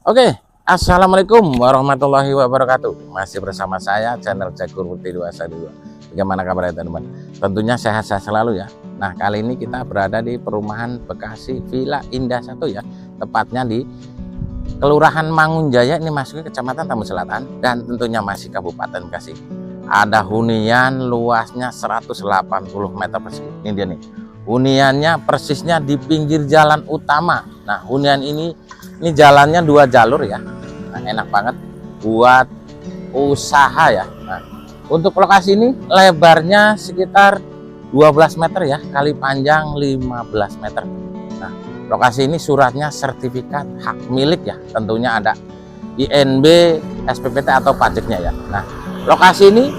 Oke, assalamualaikum warahmatullahi wabarakatuh. Masih bersama saya channel Jagur Putih 212. Bagaimana kabarnya teman-teman? Tentunya sehat-sehat selalu ya. Nah, kali ini kita berada di perumahan Bekasi Villa Indah 1 ya. Tepatnya di Kelurahan Mangunjaya, ini masuk ke Kecamatan Tambun Selatan dan tentunya masih Kabupaten Bekasi. Ada hunian luasnya 180 meter persegi. Ini dia nih. Huniannya persisnya di pinggir jalan utama. Nah, hunian ini jalannya 2 jalur ya. Nah, enak banget buat usaha ya. Nah, untuk lokasi ini lebarnya sekitar 12 meter ya, kali panjang 15 meter. Nah, lokasi ini suratnya sertifikat hak milik ya. Tentunya ada INB, SPPT atau pajaknya ya. Nah, lokasi ini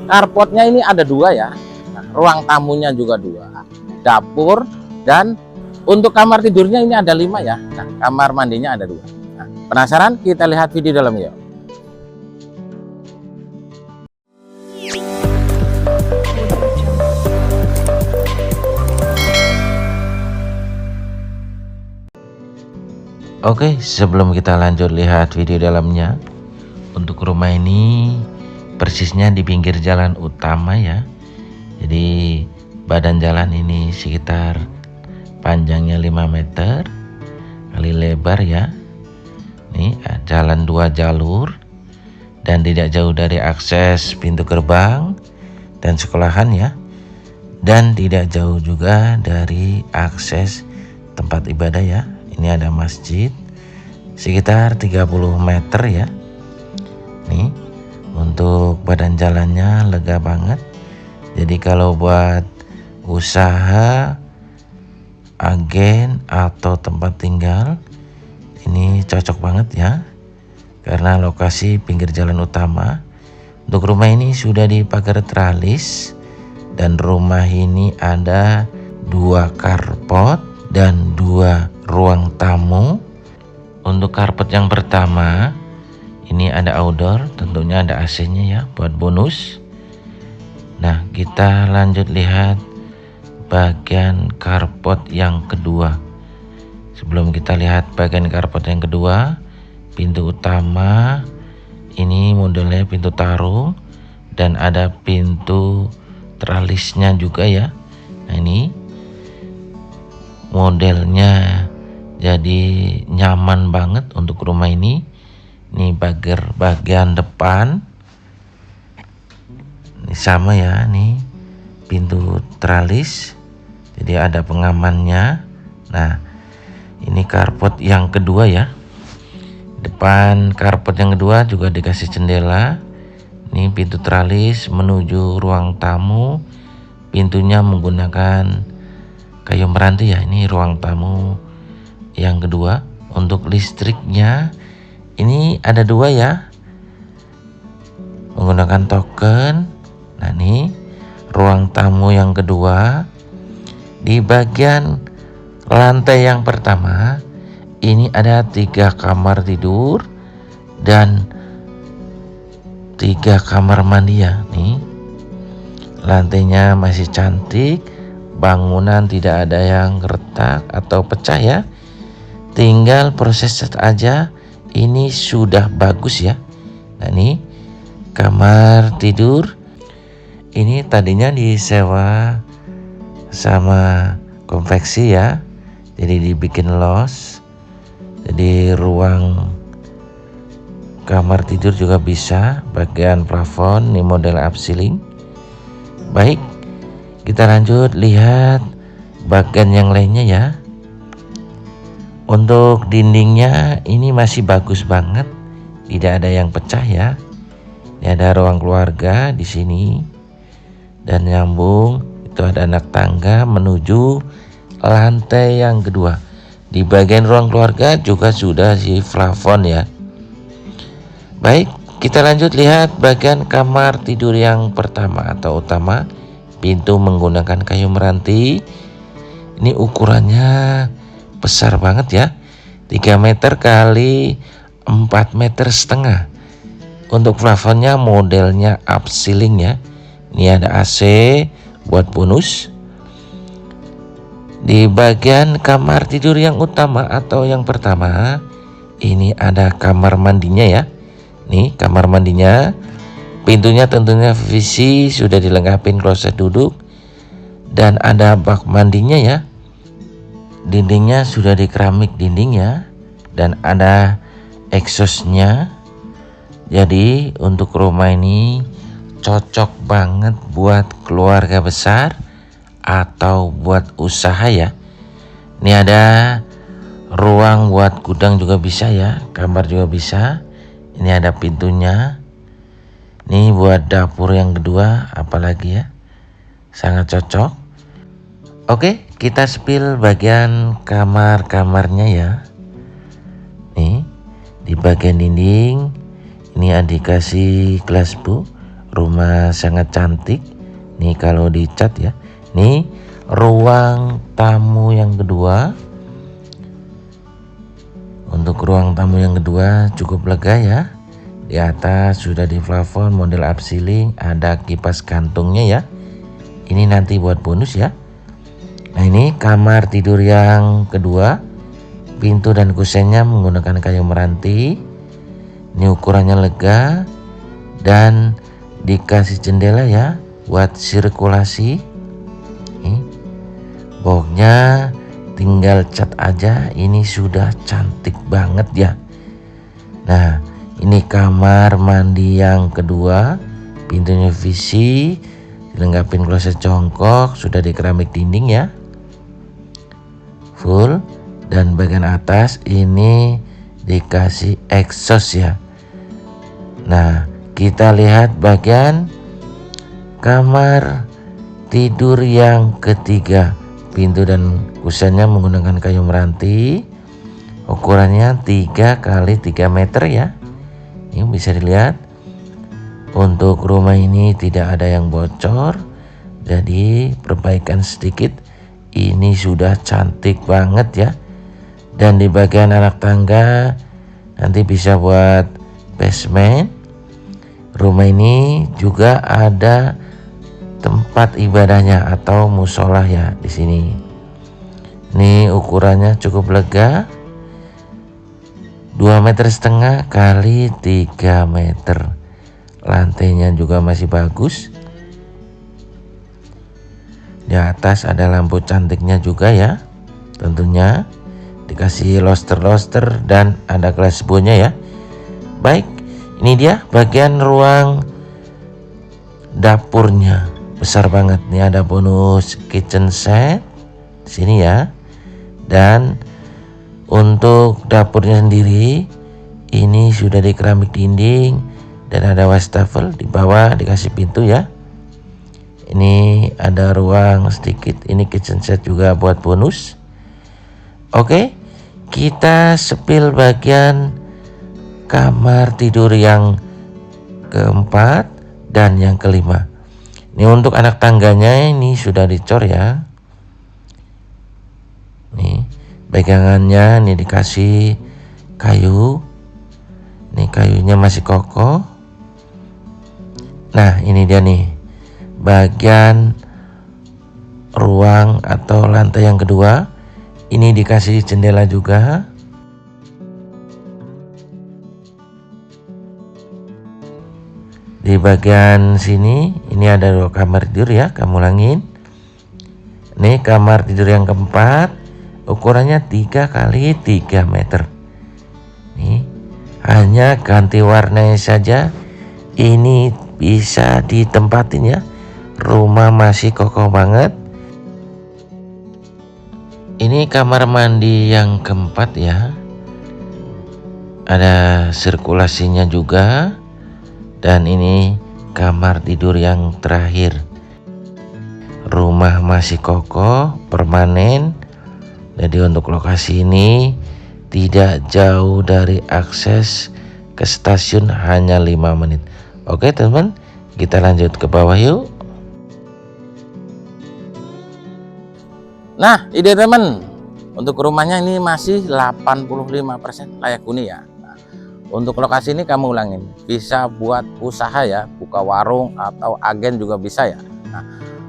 carportnya ini ada 2 ya. Nah, ruang tamunya juga 2, dapur, dan untuk kamar tidurnya ini ada 5 ya. Nah, kamar mandinya ada 2. Nah, penasaran? Kita lihat video dalamnya. Oke, sebelum kita lanjut lihat video dalamnya, untuk rumah ini persisnya di pinggir jalan utama ya. Jadi badan jalan ini sekitar panjangnya 5 meter kali lebar ya. Nih jalan 2 jalur dan tidak jauh dari akses pintu gerbang dan sekolahan ya. Dan tidak jauh juga dari akses tempat ibadah ya. Ini ada masjid sekitar 30 meter ya. Nih untuk badan jalannya lega banget. Jadi kalau buat usaha, agen atau tempat tinggal ini cocok banget ya, karena lokasi pinggir jalan utama. Untuk rumah ini sudah dipagar tralis dan rumah ini ada 2 carport dan 2 ruang tamu. Untuk carport yang pertama ini ada outdoor, tentunya ada AC-nya ya buat bonus. Nah, kita lanjut lihat bagian carport yang kedua. Sebelum kita lihat bagian carport yang kedua, pintu utama ini modelnya pintu tarung dan ada pintu tralisnya juga ya. Nah, ini modelnya jadi nyaman banget untuk rumah ini. Ini bagian depan ini sama ya, nih pintu tralis jadi ada pengamannya. Nah, ini carport yang kedua ya. Depan carport yang kedua juga dikasih jendela. Ini pintu tralis menuju ruang tamu. Pintunya menggunakan kayu meranti ya. Ini ruang tamu yang kedua. Untuk listriknya ini ada 2 ya, menggunakan token. Nah, ini ruang tamu yang kedua. Di bagian lantai yang pertama ini ada 3 kamar tidur dan 3 kamar mandi ya. Nih lantainya masih cantik, bangunan tidak ada yang retak atau pecah ya, tinggal proses cat aja. Ini sudah bagus ya. Nah, ini kamar tidur ini tadinya disewa sama konveksi ya, jadi dibikin los. Jadi ruang kamar tidur juga bisa. Bagian plafon ini model upceiling. Baik, kita lanjut lihat bagian yang lainnya ya. Untuk dindingnya ini masih bagus banget, tidak ada yang pecah ya. Ini ada ruang keluarga di sini dan nyambung itu ada anak tangga menuju lantai yang kedua. Di bagian ruang keluarga juga sudah di plafon ya. Baik, kita lanjut lihat bagian kamar tidur yang pertama atau utama. Pintu menggunakan kayu meranti. Ini ukurannya besar banget ya, 3 meter kali 4 meter setengah. Untuk plafonnya modelnya upceiling ya. Ini ada AC buat bonus. Di bagian kamar tidur yang utama atau yang pertama ini ada kamar mandinya ya. Nih kamar mandinya, pintunya tentunya PVC, sudah dilengkapi kloset duduk dan ada bak mandinya ya. Dindingnya sudah di keramik dinding ya, dan ada exhaustnya. Jadi untuk rumah ini cocok banget buat keluarga besar atau buat usaha ya. Ini ada ruang buat gudang juga bisa ya, kamar juga bisa. Ini ada pintunya. Ini buat dapur yang kedua, apalagi ya, sangat cocok. Oke, kita spill bagian kamar-kamarnya ya. Nih, di bagian dinding ini ada dikasih glass bu. Rumah sangat cantik. Nih kalau dicat ya. Nih ruang tamu yang kedua. Untuk ruang tamu yang kedua cukup lega ya. Di atas sudah di plafon model upceiling, ada kipas kantungnya ya. Ini nanti buat bonus ya. Nah ini kamar tidur yang kedua. Pintu dan kusennya menggunakan kayu meranti. Ini ukurannya lega dan dikasih jendela ya buat sirkulasi. Nih, boxnya tinggal cat aja, ini sudah cantik banget ya. Nah ini kamar mandi yang kedua, pintunya VC, dilengkapi kloset jongkok, sudah di keramik dinding ya, full. Dan bagian atas ini dikasih exhaust ya. Nah kita lihat bagian kamar tidur yang ketiga. Pintu dan kusennya menggunakan kayu meranti, ukurannya 3 kali 3 meter ya. Ini bisa dilihat. Untuk rumah ini tidak ada yang bocor, jadi perbaikan sedikit. Ini sudah cantik banget ya. Dan di bagian anak tangga nanti bisa buat basement. Rumah ini juga ada tempat ibadahnya atau musola ya di sini. Ini ukurannya cukup lega, 2,5 meter kali 3 meter. Lantainya juga masih bagus. Di atas ada lampu cantiknya juga ya. Tentunya dikasih loster dan ada glass bonya ya. Baik, ini dia bagian ruang dapurnya. Besar banget nih, ada bonus kitchen set di sini ya. Dan untuk dapurnya sendiri ini sudah di keramik dinding dan ada wastafel, di bawah dikasih pintu ya. Ini ada ruang sedikit, ini kitchen set juga buat bonus. Oke, kita spill bagian kamar tidur yang keempat dan yang kelima. Ini untuk anak tangganya ini sudah dicor ya. Nih, pegangannya ini dikasih kayu. Nih kayunya masih kokoh. Nah, ini dia nih bagian ruang atau lantai yang kedua. Ini dikasih jendela juga. Di bagian sini ini ada 2 kamar tidur ya, kamu ulangin. Ini kamar tidur yang keempat, ukurannya 3 kali 3 meter. Nih, hanya ganti warnanya saja. Ini bisa ditempatin ya. Rumah masih kokoh banget. Ini kamar mandi yang keempat ya. Ada sirkulasinya juga. Dan ini kamar tidur yang terakhir. Rumah masih kokoh, permanen. Jadi untuk lokasi ini tidak jauh dari akses ke stasiun, hanya 5 menit. Oke teman-teman, kita lanjut ke bawah yuk. Nah, ide teman, untuk rumahnya ini masih 85% layak huni ya. Nah, untuk lokasi ini kamu ulangin, bisa buat usaha ya, buka warung atau agen juga bisa ya. Nah,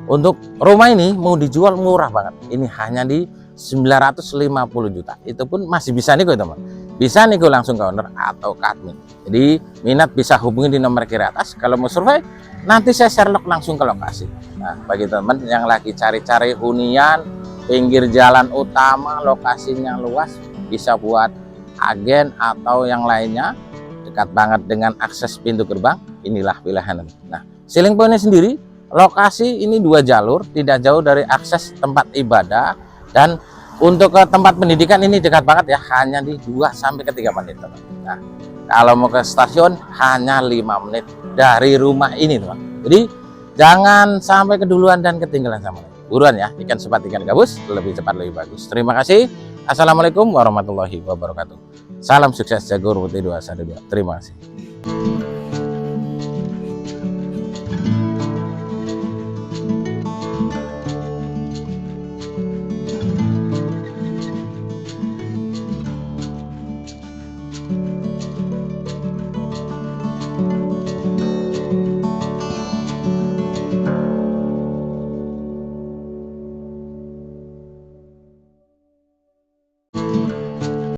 untuk rumah ini mau dijual murah banget. Ini hanya di 950 juta. Itu pun masih bisa nih teman. bisa nego langsung ke owner atau ke admin. Jadi minat bisa hubungi di nomor kiri atas. Kalau mau survei nanti saya share langsung ke lokasi. Nah, bagi teman yang lagi cari-cari hunian pinggir jalan utama, lokasinya luas, bisa buat agen atau yang lainnya, dekat banget dengan akses pintu gerbang, inilah pilihan. Nah, selling pointnya sendiri, lokasi ini 2 jalur, tidak jauh dari akses tempat ibadah, dan untuk ke tempat pendidikan ini dekat banget ya, hanya di 2-3 menit teman. Nah, kalau mau ke stasiun hanya 5 menit dari rumah ini teman. Jadi jangan sampai keduluan dan ketinggalan sama. Buruan ya, ikan cepat ikan gabus, lebih cepat lebih bagus. Terima kasih. Assalamualaikum warahmatullahi wabarakatuh. Salam sukses Jagur Putih 212. Terima kasih.